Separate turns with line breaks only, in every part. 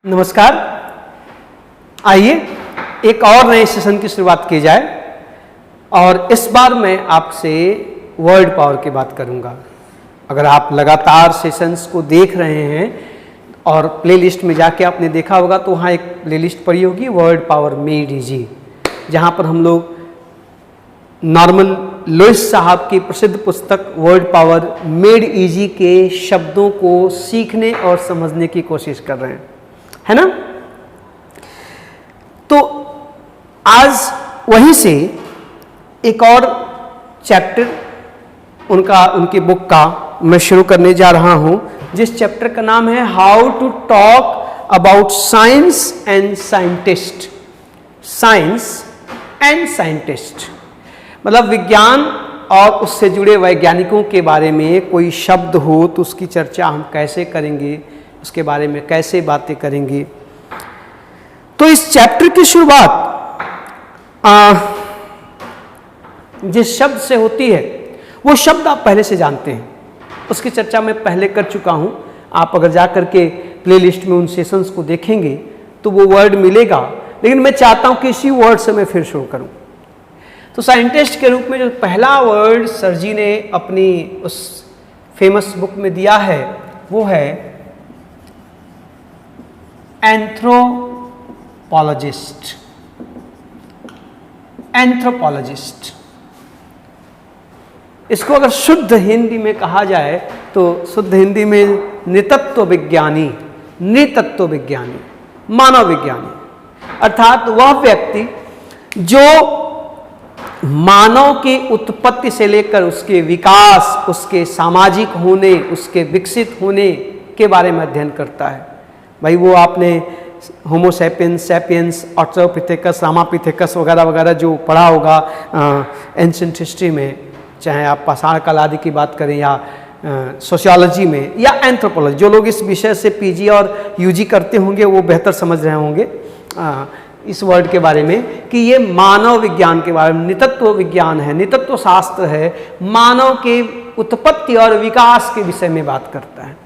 नमस्कार। आइए एक और नए सेशन की शुरुआत की जाए और इस बार मैं आपसे वर्ड पावर की बात करूंगा। अगर आप लगातार सेशंस को देख रहे हैं और प्लेलिस्ट में जाके आपने देखा होगा तो वहाँ एक प्लेलिस्ट पड़ी होगी वर्ड पावर मेड इजी, जहाँ पर हम लोग नॉर्मन लुइस साहब की प्रसिद्ध पुस्तक वर्ड पावर मेड इजी के शब्दों को सीखने और समझने की कोशिश कर रहे हैं, है ना। तो आज वहीं से एक और चैप्टर उनकी बुक का मैं शुरू करने जा रहा हूं, जिस चैप्टर का नाम है how to talk about science and scientist. Science and scientist मतलब विज्ञान और उससे जुड़े वैज्ञानिकों के बारे में कोई शब्द हो तो उसकी चर्चा हम कैसे करेंगे, उसके बारे में कैसे बातें करेंगे। तो इस चैप्टर की शुरुआत जिस शब्द से होती है वो शब्द आप पहले से जानते हैं, उसकी चर्चा मैं पहले कर चुका हूं। आप अगर जाकर के प्लेलिस्ट में उन सेशंस को देखेंगे तो वो वर्ड मिलेगा, लेकिन मैं चाहता हूं कि इसी वर्ड से मैं फिर शुरू करूं। तो साइंटिस्ट के रूप में जो पहला वर्ड सर जी ने अपनी उस फेमस बुक में दिया है वो है एंथ्रोपोलॉजिस्ट। एंथ्रोपोलॉजिस्ट इसको अगर शुद्ध हिंदी में कहा जाए तो शुद्ध हिंदी में नृतत्व विज्ञानी, नृतत्व विज्ञानी, मानव विज्ञानी, अर्थात वह व्यक्ति जो मानव की उत्पत्ति से लेकर उसके विकास, उसके सामाजिक होने, उसके विकसित होने के बारे में अध्ययन करता है। भाई वो आपने होमो सैपियंस, सैपियंस, ऑस्ट्रोपिथेकस, रामापिथेकस वगैरह वगैरह जो पढ़ा होगा एंशिएंट हिस्ट्री में, चाहे आप पाषाण काल आदि की बात करें या सोशियोलॉजी में या एंथ्रोपोलॉजी, जो लोग इस विषय से पीजी और यूजी करते होंगे वो बेहतर समझ रहे होंगे इस वर्ड के बारे में कि ये मानव विज्ञान के बारे में, नितत्व विज्ञान है, नितत्व शास्त्र है, मानव के उत्पत्ति और विकास के विषय में बात करता है।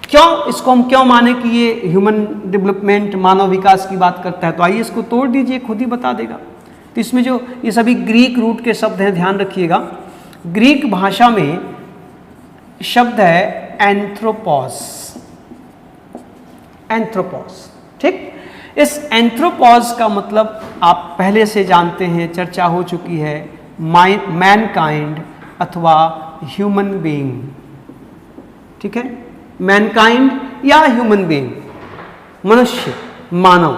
क्यों इसको हम क्यों माने कि ये ह्यूमन डेवलपमेंट, मानव विकास की बात करता है? तो आइए इसको तोड़ दीजिए, खुद ही बता देगा। तो इसमें जो ये सभी ग्रीक रूट के शब्द हैं, ध्यान रखिएगा। ग्रीक भाषा में शब्द है एंथ्रोपोस। एंथ्रोपोस, ठीक। इस एंथ्रोपोस का मतलब आप पहले से जानते हैं, चर्चा हो चुकी है, मैनकाइंड अथवा ह्यूमन बीइंग, ठीक है। मैनकाइंड या ह्यूमन बीइंग, मनुष्य, मानव।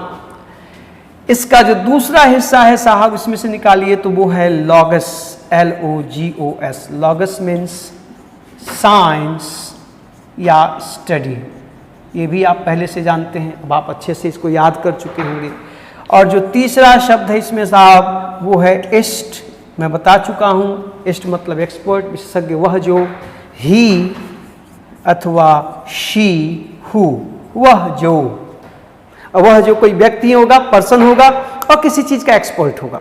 इसका जो दूसरा हिस्सा है साहब इसमें से निकालिए तो वो है logos, LOGOS। Logos means science या स्टडी। ये भी आप पहले से जानते हैं, अब आप अच्छे से इसको याद कर चुके होंगे। और जो तीसरा शब्द है इसमें साहब वो है इस्ट। मैं बता चुका हूँ, इस्ट मतलब एक्सपर्ट, विशेषज्ञ, वह जो, ही अथवा शी, हु, वह जो कोई व्यक्ति होगा, पर्सन होगा और किसी चीज का एक्सपर्ट होगा।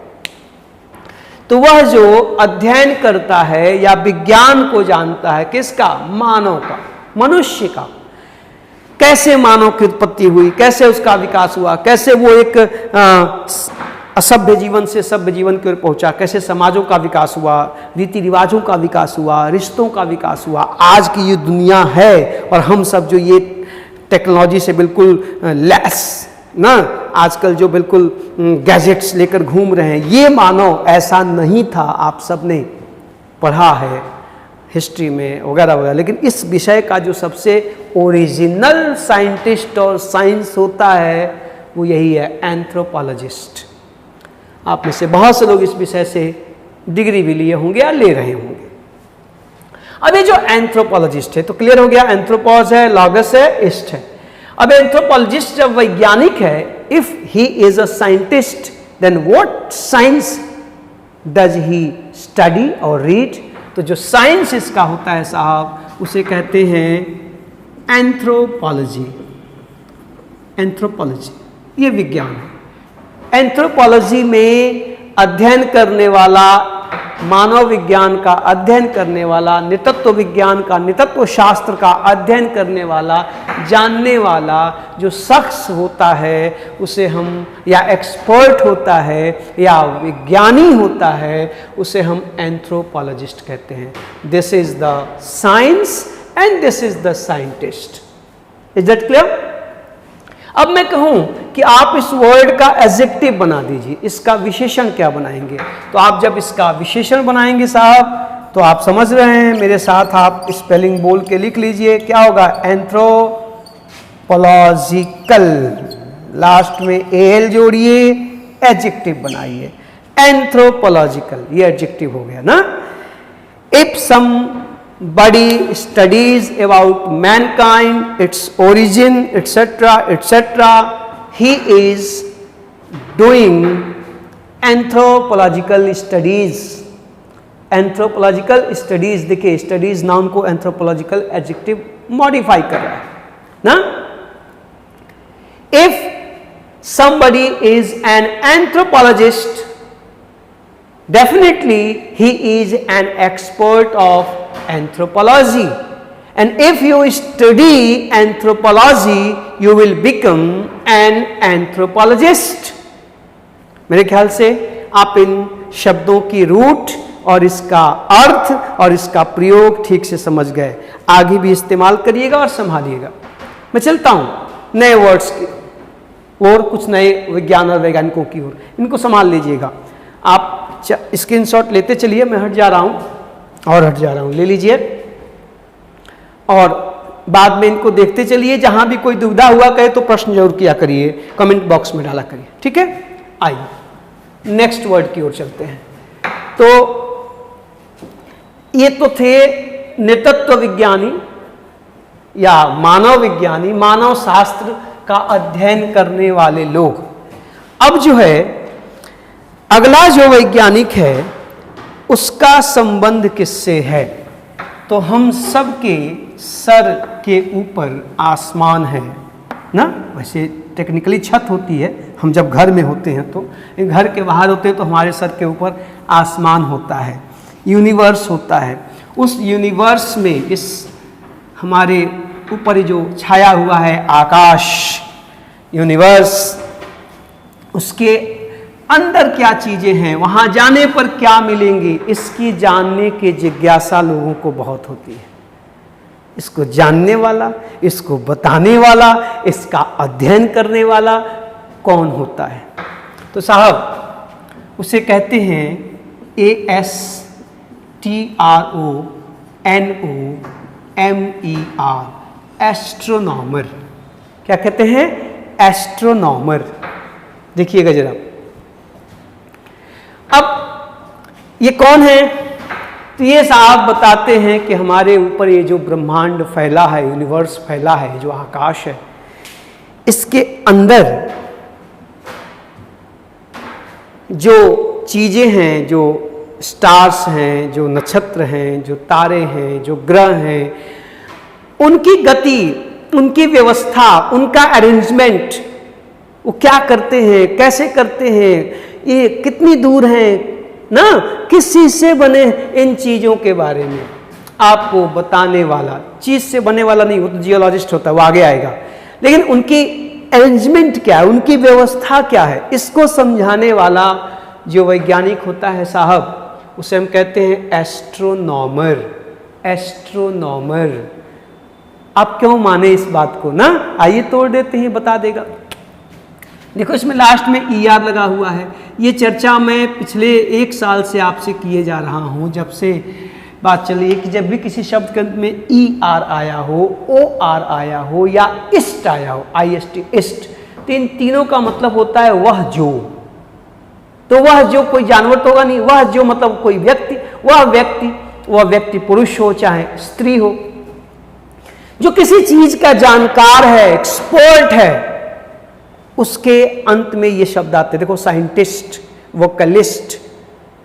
तो वह जो अध्ययन करता है या विज्ञान को जानता है, किसका? मानव का, मनुष्य का। कैसे मानव की उत्पत्ति हुई, कैसे उसका विकास हुआ, कैसे वो एक असभ्य जीवन से सभ्य जीवन की ओर पहुंचा, कैसे समाजों का विकास हुआ, रीति रिवाजों का विकास हुआ, रिश्तों का विकास हुआ। आज की ये दुनिया है और हम सब जो ये टेक्नोलॉजी से बिल्कुल लेस ना, आजकल जो बिल्कुल गैजेट्स लेकर घूम रहे हैं, ये मानव ऐसा नहीं था। आप सब ने पढ़ा है हिस्ट्री में वगैरह वगैरह। लेकिन इस विषय का जो सबसे ओरिजिनल साइंटिस्ट और साइंस होता है वो यही है, एंथ्रोपोलॉजिस्ट। आप में से बहुत से लोग इस विषय से डिग्री भी लिए होंगे या ले रहे होंगे। अब ये जो एंथ्रोपोलॉजिस्ट है तो क्लियर हो गया, एंथ्रोपोस है, लॉगस है, इस्ट है। अब एंथ्रोपोलॉजिस्ट जब वैज्ञानिक है, if he is a scientist then what science does he study और रीड? तो जो साइंस इसका होता है साहब उसे कहते हैं एंथ्रोपोलॉजी। एंथ्रोपोलॉजी ये विज्ञान है। एंथ्रोपोलॉजी में अध्ययन करने वाला मानव विज्ञान का अध्ययन करने वाला, नितत्व विज्ञान का, नितत्व शास्त्र का अध्ययन करने वाला, जानने वाला जो शख्स होता है उसे हम, या एक्सपर्ट होता है या विज्ञानी होता है, उसे हम एंथ्रोपोलॉजिस्ट कहते हैं। This is the science and this is the scientist. Is that clear? अब मैं कहूं कि आप इस वर्ड का एडजेक्टिव बना दीजिए, इसका विशेषण क्या बनाएंगे? तो आप जब इसका विशेषण बनाएंगे साहब, तो आप समझ रहे हैं, मेरे साथ आप स्पेलिंग बोल के लिख लीजिए। क्या होगा? एंथ्रोपोलॉजिकल, लास्ट में एल जोड़िए, एडजेक्टिव बनाइए, एंथ्रोपोलॉजिकल, ये एडजेक्टिव हो गया ना। If somebody studies about mankind, its origin, etc., etc., he is doing anthropological studies. Anthropological studies, देखिए स्टडीज नाउन को एंथ्रोपोलॉजिकल एडजेक्टिव मॉडिफाई कर रहा है ना। If somebody is an anthropologist, definitely he is an expert of anthropology, and if you study anthropology you will become an anthropologist. मेरे ख्याल से आप इन शब्दों की रूट और इसका अर्थ और इसका प्रयोग ठीक से समझ गए। आगे भी इस्तेमाल करिएगा और संभालिएगा। मैं चलता हूं नए वर्ड्स की और कुछ नए विज्ञान और वैज्ञानिकों की ओर, इनको संभाल लीजिएगा। आप स्क्रीनशॉट लेते चलिए, मैं हट जा रहा हूं और हट जा रहा हूं, ले लीजिए और बाद में इनको देखते चलिए। जहां भी कोई दुविधा हुआ करे तो प्रश्न जरूर किया करिए, कमेंट बॉक्स में डाला करिए, ठीक है। आइए नेक्स्ट वर्ड की ओर चलते हैं। तो ये तो थे नितत्व विज्ञानी या मानव विज्ञानी, मानव शास्त्र का अध्ययन करने वाले लोग। अब जो है अगला जो वैज्ञानिक है उसका संबंध किससे है? तो हम सब के सर के ऊपर आसमान है ना। वैसे टेक्निकली छत होती है, हम जब घर में होते हैं तो, घर के बाहर होते हैं तो हमारे सर के ऊपर आसमान होता है, यूनिवर्स होता है। उस यूनिवर्स में इस हमारे ऊपर जो छाया हुआ है आकाश, यूनिवर्स, उसके अंदर क्या चीजें हैं, वहां जाने पर क्या मिलेंगी, इसकी जानने की जिज्ञासा लोगों को बहुत होती है। इसको जानने वाला, इसको बताने वाला, इसका अध्ययन करने वाला कौन होता है? तो साहब उसे कहते हैं ASTRONOMER, एस्ट्रोनॉमर। क्या कहते हैं? एस्ट्रोनॉमर। देखिएगा जरा, अब ये कौन है? तो ये साहब बताते हैं कि हमारे ऊपर ये जो ब्रह्मांड फैला है, यूनिवर्स फैला है, जो आकाश है, इसके अंदर जो चीजें हैं, जो स्टार्स हैं, जो नक्षत्र हैं, जो तारे हैं, जो ग्रह हैं, उनकी गति, उनकी व्यवस्था, उनका अरेंजमेंट, वो क्या करते हैं, कैसे करते हैं, ये कितनी दूर हैं ना, किस चीज से बने, इन चीजों के बारे में आपको बताने वाला। चीज से बने वाला नहीं, वो तो जियोलॉजिस्ट होता है, वो आगे आएगा। लेकिन उनकी अरेंजमेंट क्या है, उनकी व्यवस्था क्या है, इसको समझाने वाला जो वैज्ञानिक होता है साहब, उसे हम कहते हैं एस्ट्रोनॉमर। एस्ट्रोनॉमर। आप क्यों माने इस बात को ना, आइए तोड़ देते हैं, बता देगा। देखो इसमें लास्ट में ER लगा हुआ है। ये चर्चा मैं पिछले 1 साल से आपसे किए जा रहा हूँ, जब से बात चली है कि जब भी किसी शब्द के अंत में ER आया हो, OR आया हो या IST आया हो, IST, IST, तो इन तीनों का मतलब होता है वह जो। तो वह जो कोई जानवर तो होगा नहीं, वह जो मतलब कोई व्यक्ति, वह व्यक्ति पुरुष हो चाहे स्त्री हो, जो किसी चीज का जानकार है, एक्सपर्ट है, उसके अंत में ये शब्द आते। देखो साइंटिस्ट, वोकलिस्ट,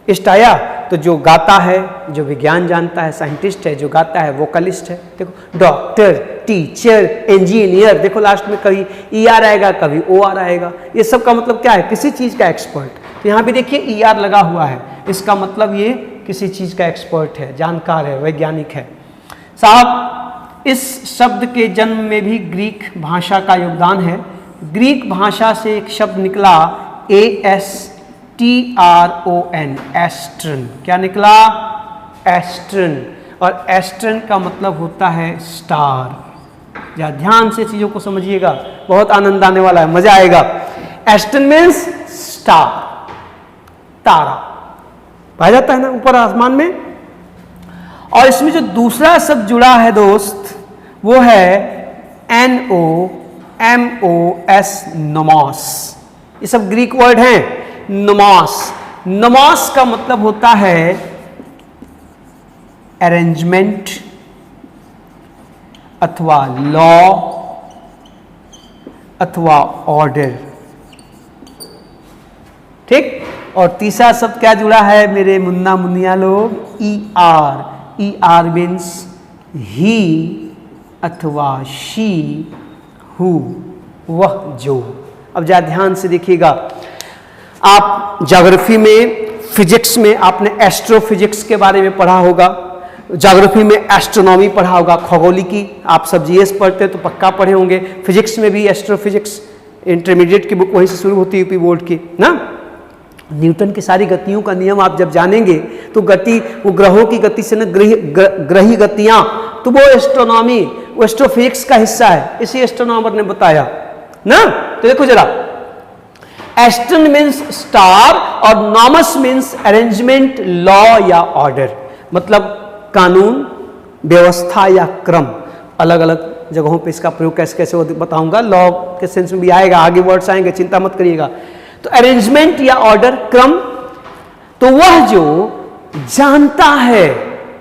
इस्ट आया तो जो गाता है, जो विज्ञान जानता है, साइंटिस्ट है, जो गाता है वोकलिस्ट है। देखो डॉक्टर, टीचर, इंजीनियर, देखो लास्ट में कभी ER आएगा, कभी OR आएगा। ये सब का मतलब क्या है? किसी चीज का एक्सपर्ट। तो यहाँ भी देखिए ER लगा हुआ है, इसका मतलब ये किसी चीज़ का एक्सपर्ट है, जानकार है, वैज्ञानिक है। साहब, इस शब्द के जन्म में भी ग्रीक भाषा का योगदान है। ग्रीक भाषा से एक शब्द निकला ASTRON, एस्ट्रन। क्या निकला? एस्ट्रन। और एस्ट्रन का मतलब होता है स्टार। या ध्यान से चीजों को समझिएगा, बहुत आनंद आने वाला है, मजा आएगा। एस्ट्रन मीन्स स्टार, तारा पाया जाता है ना ऊपर आसमान में। और इसमें जो दूसरा शब्द जुड़ा है दोस्त, वो है NOMOS, नोमोस। ये सब ग्रीक वर्ड हैं। नोमोस, नोमोस का मतलब होता है अरेंजमेंट अथवा लॉ अथवा ऑर्डर। ठीक। और तीसरा शब्द क्या जुड़ा है मेरे मुन्ना मुन्निया लोग? ER मीन्स ही अथवा शी, हु, वह, जो। अब जरा ध्यान से देखिएगा, आप ज्योग्राफी में, फिजिक्स में आपने एस्ट्रोफिजिक्स के बारे में पढ़ा होगा, ज्योग्राफी में एस्ट्रोनॉमी पढ़ा होगा, खगोलिकी आप सब जीएस पढ़ते तो पक्का पढ़े होंगे। फिजिक्स में भी एस्ट्रोफिजिक्स, इंटरमीडिएट की बुक वहीं से शुरू होती है, यूपी बोर्ड की ना। न्यूटन की सारी गतियों का नियम आप जब जानेंगे तो गति, वो ग्रहों की गति से न ग्रही गतियां, तो वो एस्ट्रोनॉमी, वो एस्ट्रोफिजिक्स का हिस्सा है, इसी एस्ट्रोनॉमर ने बताया ना। तो देखो जरा, एस्ट्रन मीन्स स्टार और नॉमस मीन्स अरेंजमेंट, लॉ या ऑर्डर, मतलब कानून, व्यवस्था या क्रम। अलग अलग जगहों पे इसका प्रयोग कैसे कैसे बताऊंगा, लॉ के सेंस में भी आएगा, आगे वर्ड्स आएंगे, चिंता मत करिएगा। तो अरेंजमेंट या ऑर्डर, क्रम, तो वह जो जानता है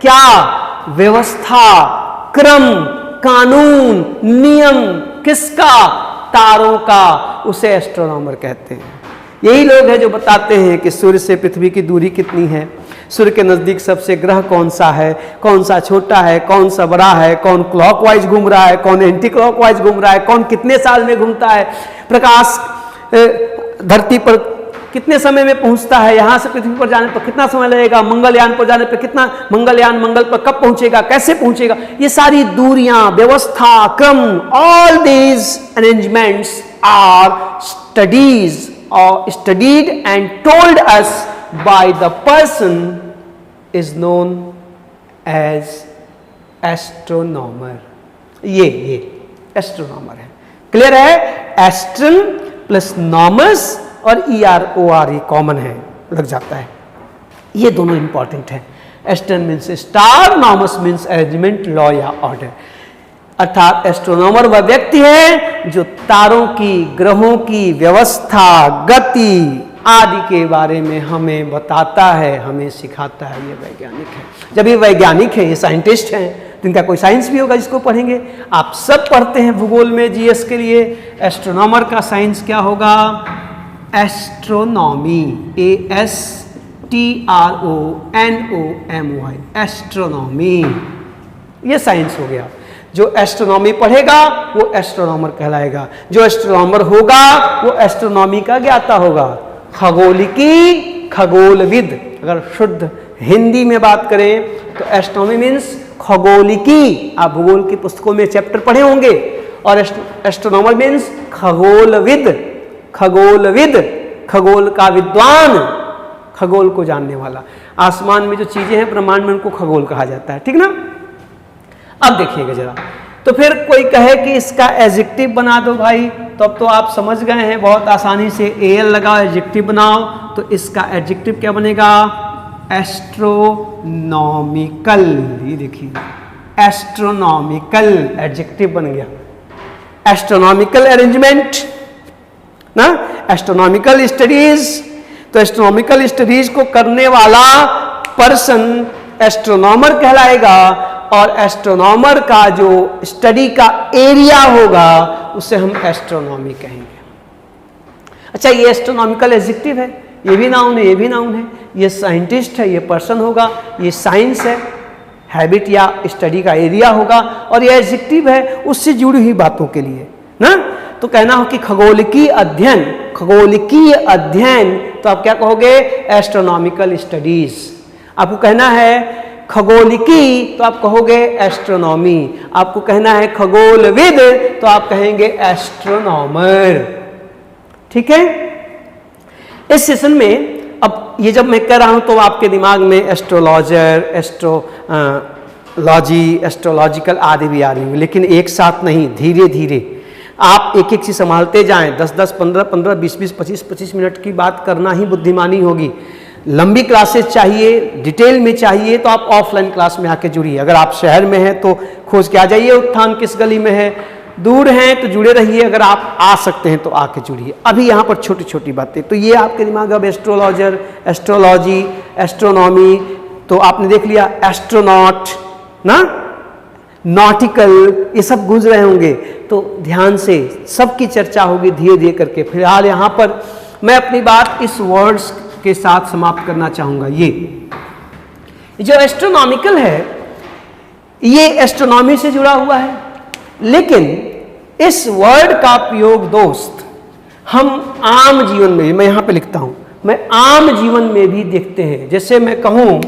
क्या? व्यवस्था, क्रम, कानून, नियम, किसका? तारों का, उसे एस्ट्रोनॉमर कहते हैं। यही लोग हैं जो बताते हैं कि सूर्य से पृथ्वी की दूरी कितनी है, सूर्य के नजदीक सबसे ग्रह कौन सा है, कौन सा छोटा है, कौन सा बड़ा है, कौन क्लॉकवाइज घूम रहा है, कौन एंटी क्लॉकवाइज घूम रहा है, कौन कितने साल में घूमता है, प्रकाश धरती पर कितने समय में पहुंचता है, यहां से पृथ्वी पर जाने पर कितना समय लगेगा, मंगलयान पर जाने पर कितना, मंगलयान मंगल पर कब पहुंचेगा, कैसे पहुंचेगा, ये सारी दूरियां, व्यवस्था, क्रम, all these arrangements are studied and told us by the person is known as astronomer। ये एस्ट्रोनॉमर है। क्लियर है? एस्ट्रन प्लस नॉमस और EROR ये कॉमन है, लग जाता है। ये दोनों इंपॉर्टेंट है। Astron means star, nomos means arrangement, law या ऑर्डर। अर्थात एस्ट्रोनॉमर वह व्यक्ति है जो तारों की, ग्रहों की व्यवस्था, गति आदि के बारे में हमें बताता है, हमें सिखाता है। ये वैज्ञानिक है। जब ये वैज्ञानिक है, ये साइंटिस्ट हैं, तो इनका कोई साइंस भी होगा जिसको पढ़ेंगे। आप सब पढ़ते हैं भूगोल में जीएस के लिए। एस्ट्रोनॉमर का साइंस क्या होगा? एस्ट्रोनॉमी, ASTRONOMY, एस्ट्रोनॉमी, ये साइंस हो गया। जो एस्ट्रोनॉमी पढ़ेगा वो एस्ट्रोनॉमर कहलाएगा, जो एस्ट्रोनॉमर होगा वो एस्ट्रोनॉमी का ज्ञाता होगा। खगोलिकी, खगोलविद। अगर शुद्ध हिंदी में बात करें तो एस्ट्रोनॉमी मीन्स खगोलिकी। आप भूगोल की पुस्तकों में चैप्टर पढ़े होंगे। और एस्ट्रोनॉमर मीन्स खगोलविद, खगोलविद, खगोल का विद्वान, खगोल को जानने वाला। आसमान में जो चीजें हैं ब्रह्मांड में, उनको खगोल कहा जाता है। ठीक ना? अब देखिएगा जरा, तो फिर कोई कहे कि इसका एडजेक्टिव बना दो भाई, तो अब तो आप समझ गए हैं बहुत आसानी से। AL लगाओ, एडजेक्टिव बनाओ, तो इसका एडजेक्टिव क्या बनेगा? एस्ट्रोनॉमिकल। ये देखिए, एस्ट्रोनॉमिकल एडजेक्टिव बन गया। एस्ट्रोनॉमिकल अरेंजमेंट ना, एस्ट्रोनॉमिकल स्टडीज। तो एस्ट्रोनॉमिकल स्टडीज को करने वाला पर्सन एस्ट्रोनॉमर कहलाएगा। और एस्ट्रोनॉमर का जो स्टडी का एरिया होगा उसे हम एस्ट्रोनॉमी कहेंगे। अच्छा, ये एस्ट्रोनॉमिकल एडजेक्टिव है, ये भी नाउन है, ये भी नाउन है। ये साइंटिस्ट है, ये पर्सन होगा। ये साइंस है, हैबिट या स्टडी का एरिया होगा। और ये एडजेक्टिव है उससे जुड़ी हुई बातों के लिए ना। तो कहना हो कि खगोलिकी अध्ययन, खगोलिकीय अध्ययन, तो आप क्या कहोगे? Astronomical studies. आपको कहना है खगोलिकी तो आप कहोगे एस्ट्रोनॉमी, आपको कहना है खगोलविद तो आप कहेंगे एस्ट्रोनॉमर। ठीक है, इस सेशन में अब ये जब मैं कह रहा हूं तो आपके दिमाग में एस्ट्रोलॉजर, एस्ट्रोलॉजी, एस्ट्रोलॉजिकल आदि भी आ रही होंगी, लेकिन एक साथ नहीं, धीरे धीरे आप एक एक चीज संभालते जाएं। 10-10, 15-15, 20-20, 25-25 मिनट की बात करना ही बुद्धिमानी होगी। लंबी क्लासेस चाहिए, डिटेल में चाहिए तो आप ऑफलाइन क्लास में आके जुड़िए। अगर आप शहर में हैं तो खोज के आ जाइए उत्थान किस गली में है, दूर हैं तो जुड़े रहिए, अगर आप आ सकते हैं तो आके जुड़िए। अभी यहाँ पर छोटी छोटी बातें, तो ये आपके दिमाग अब एस्ट्रोलॉजर, एस्ट्रोलॉजी, एस्ट्रोनॉमी, तो आपने देख लिया एस्ट्रोनॉट ना, नॉटिकल, ये सब गूंज रहे होंगे, तो ध्यान से सबकी चर्चा होगी धीरे धीरे करके। फिलहाल यहाँ पर मैं अपनी बात इस वर्ड्स के साथ समाप्त करना चाहूंगा। ये जो एस्ट्रोनॉमिकल है ये एस्ट्रोनॉमी से जुड़ा हुआ है, लेकिन इस वर्ड का प्रयोग दोस्त हम आम जीवन में, मैं यहां पे लिखता हूं, मैं आम जीवन में भी देखते हैं। जैसे मैं कहूं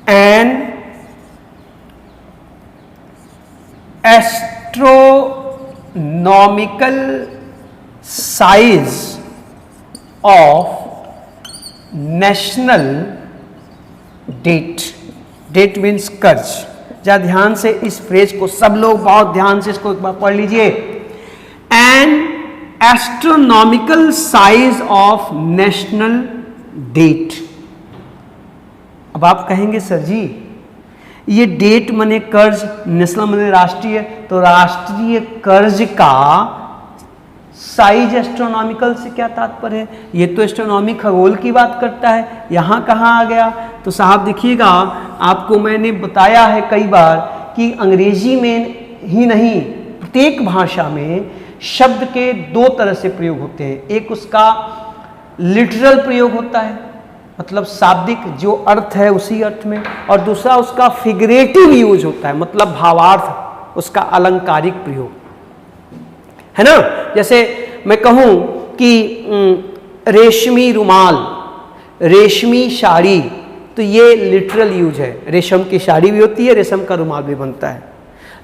an astronomical size of national debt, debt means कर्ज। जरा ध्यान से इस फ्रेज को सब लोग बहुत ध्यान से इसको एक बार पढ़ लीजिए। An astronomical size of national debt. अब आप कहेंगे सर जी ये डेट मने कर्ज, नेशनल मने राष्ट्रीय, तो राष्ट्रीय कर्ज का साइज एस्ट्रोनॉमिकल से क्या तात्पर्य है? ये तो एस्ट्रोनॉमी खगोल की बात करता है, यहाँ कहाँ आ गया? तो साहब देखिएगा, आपको मैंने बताया है कई बार कि अंग्रेजी में ही नहीं प्रत्येक भाषा में शब्द के दो तरह से प्रयोग होते हैं। एक उसका लिटरल प्रयोग होता है, मतलब शाब्दिक जो अर्थ है उसी अर्थ में, और दूसरा उसका फिगरेटिव यूज होता है, मतलब भावार्थ, उसका अलंकारिक प्रयोग है ना। जैसे मैं कहूं कि रेशमी रुमाल, रेशमी साड़ी, तो ये लिटरल यूज है। रेशम की साड़ी भी होती है, रेशम का रुमाल भी बनता है।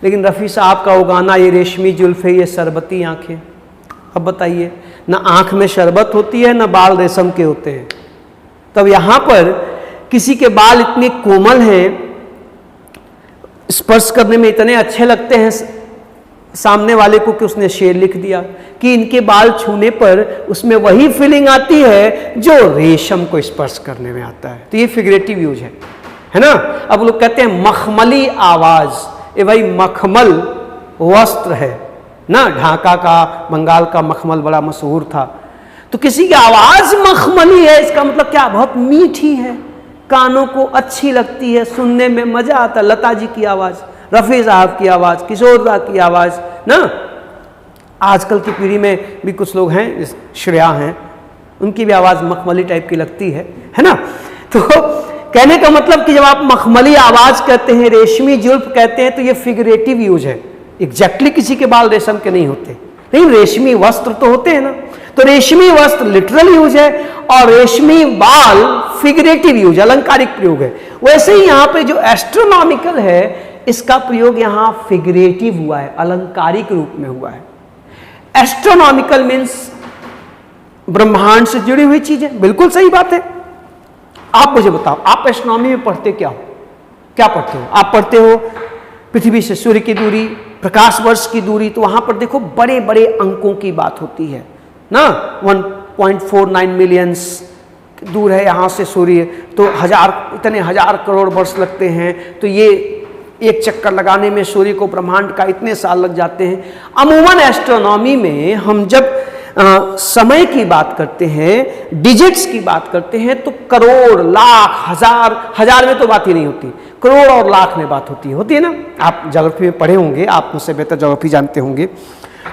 लेकिन रफ़ी साहब का वो गाना, ये रेशमी जुल्फे ये शरबती आंखें, अब बताइए, ना आंख में शरबत होती है ना बाल रेशम के होते हैं। तब यहाँ पर किसी के बाल इतने कोमल हैं, स्पर्श करने में इतने अच्छे लगते हैं सामने वाले को कि उसने शेर लिख दिया कि इनके बाल छूने पर उसमें वही फीलिंग आती है जो रेशम को स्पर्श करने में आता है। तो ये फिगरेटिव यूज है ना। अब लोग कहते हैं मखमली आवाज, ये भाई मखमल वस्त्र है ना, ढाका का, बंगाल का मखमल बड़ा मशहूर था। तो किसी की आवाज मखमली है, इसका मतलब क्या? बहुत मीठी है, कानों को अच्छी लगती है, सुनने में मजा आता है। लता जी की आवाज, रफ़ी साहब की आवाज़, किशोर दा की आवाज़ ना। आजकल की पीढ़ी में भी कुछ लोग हैं, श्रेया हैं, उनकी भी आवाज़ मखमली टाइप की लगती है ना। तो कहने का मतलब कि जब आप मखमली आवाज़ कहते हैं, रेशमी जुल्फ कहते हैं, तो ये फिगरेटिव यूज है। एग्जैक्टली किसी के बाल रेशम के नहीं होते, लेकिन रेशमी वस्त्र तो होते हैं ना। तो रेशमी वस्त्र लिटरल यूज है और रेशमी बाल फिगरेटिव यूज, अलंकारिक प्रयोग है। वैसे ही यहाँ पे जो एस्ट्रोनॉमिकल है, इसका प्रयोग यहां फिगरेटिव हुआ है, अलंकारिक रूप में हुआ है। एस्ट्रोनॉमिकल मीन्स ब्रह्मांड से जुड़ी हुई चीजें, बिल्कुल सही बात है। आप मुझे बताओ, आप एस्ट्रोनॉमी में पढ़ते क्या हो? क्या पढ़ते हो? आप पढ़ते हो पृथ्वी से सूर्य की दूरी, प्रकाश वर्ष की दूरी, तो वहां पर देखो बड़े बड़े अंकों की बात होती है ना। 1.49 मिलियन दूर है यहाँ से सूर्य, तो इतने हजार करोड़ वर्ष लगते हैं। तो ये एक चक्कर लगाने में सूर्य को, ब्रह्मांड का इतने साल लग जाते हैं। अमूमन एस्ट्रोनॉमी में हम जब समय की बात करते हैं, डिजिट्स की बात करते हैं, तो करोड़, लाख, हजार में तो बात ही नहीं होती, करोड़ और लाख में बात होती है ना। आप ज्योग्राफी में पढ़े होंगे, आप मुझसे बेहतर ज्योग्राफी जानते होंगे।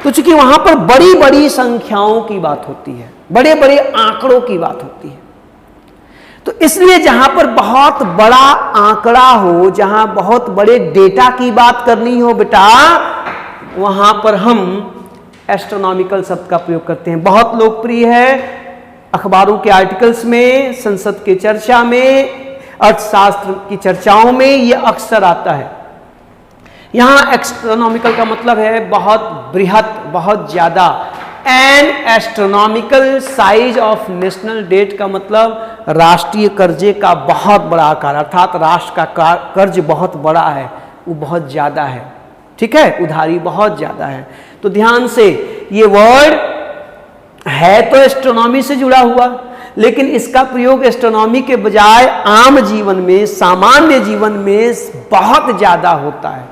तो चूंकि वहां पर बड़ी बड़ी संख्याओं की बात होती है, बड़े बड़े आंकड़ों की बात होती है, तो इसलिए जहां पर बहुत बड़ा आंकड़ा हो, जहां बहुत बड़े डेटा की बात करनी हो बेटा, वहां पर हम एस्ट्रोनॉमिकल शब्द का प्रयोग करते हैं। बहुत लोकप्रिय है, अखबारों के आर्टिकल्स में, संसद के चर्चा में, अर्थशास्त्र की चर्चाओं में ये अक्सर आता है। यहां एस्ट्रोनॉमिकल का मतलब है बहुत बृहत, बहुत ज्यादा। An astronomical size of national debt का मतलब राष्ट्रीय कर्जे का बहुत बड़ा आकार, अर्थात राष्ट्र का कर्ज बहुत बड़ा है, वो बहुत ज्यादा है, ठीक है, उधारी बहुत ज्यादा है। तो ध्यान से, ये वर्ड है तो एस्ट्रोनॉमी से जुड़ा हुआ, लेकिन इसका प्रयोग एस्ट्रोनॉमी के बजाय आम जीवन में, सामान्य जीवन में बहुत ज्यादा होता है,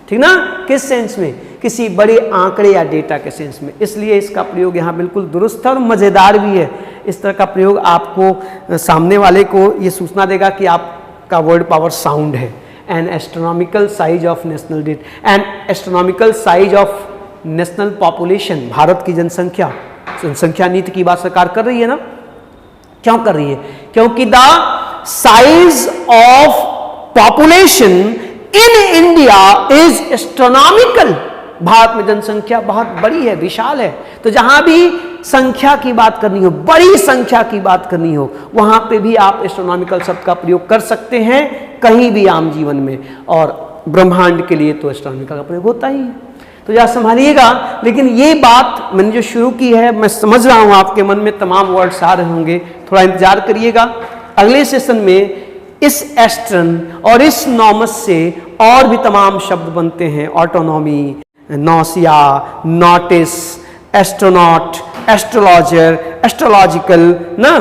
ठीक ना। किस सेंस में? किसी बड़े आंकड़े या डेटा के सेंस में। इसलिए इसका प्रयोग यहाँ बिल्कुल दुरुस्त है और मजेदार भी है। इस तरह का प्रयोग आपको सामने वाले को ये सूचना देगा कि आपका वर्ड पावर साउंड है। An astronomical size of national debt, an astronomical size of national population, भारत की जनसंख्या नीति की बात सरकार कर रही है ना। क्यों कर रही है? क्योंकि the size of population in India is astronomical. Bharat में जनसंख्या बहुत बड़ी है, विशाल है। तो जहां भी संख्या की बात करनी हो, बड़ी संख्या की बात करनी हो, वहां पे भी आप एस्ट्रोनॉमिकल शब्द का प्रयोग कर सकते हैं, कहीं भी आम जीवन में। और ब्रह्मांड के लिए तो एस्ट्रोनॉमिकल का प्रयोग होता ही है। तो जरा संभालिएगा। लेकिन ये बात मैंने जो शुरू की है, मैं समझ रहा हूं आपके मन में तमाम वर्ड्स आ रहे होंगे, थोड़ा इंतजार करिएगा। अगले सेशन में इस एस्ट्रन और इस नॉमस से और भी तमाम शब्द बनते हैं। Autonomy, nausea, notice, astronaut, astrologer, astrological ना,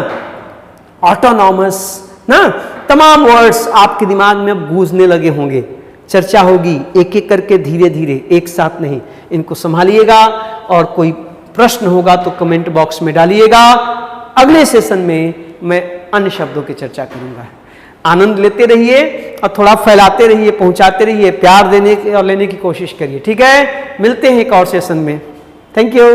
ऑटोनॉमस ना, तमाम वर्ड्स आपके दिमाग में अब गूंजने लगे होंगे। चर्चा होगी एक एक करके, धीरे धीरे, एक साथ नहीं। इनको संभालिएगा और कोई प्रश्न होगा तो कमेंट बॉक्स में डालिएगा। अगले सेशन में मैं अन्य शब्दों की चर्चा करूंगा। आनंद लेते रहिए और थोड़ा फैलाते रहिए, पहुंचाते रहिए, प्यार देने और लेने की कोशिश करिए, ठीक है। मिलते हैं एक और सेशन में। Thank you.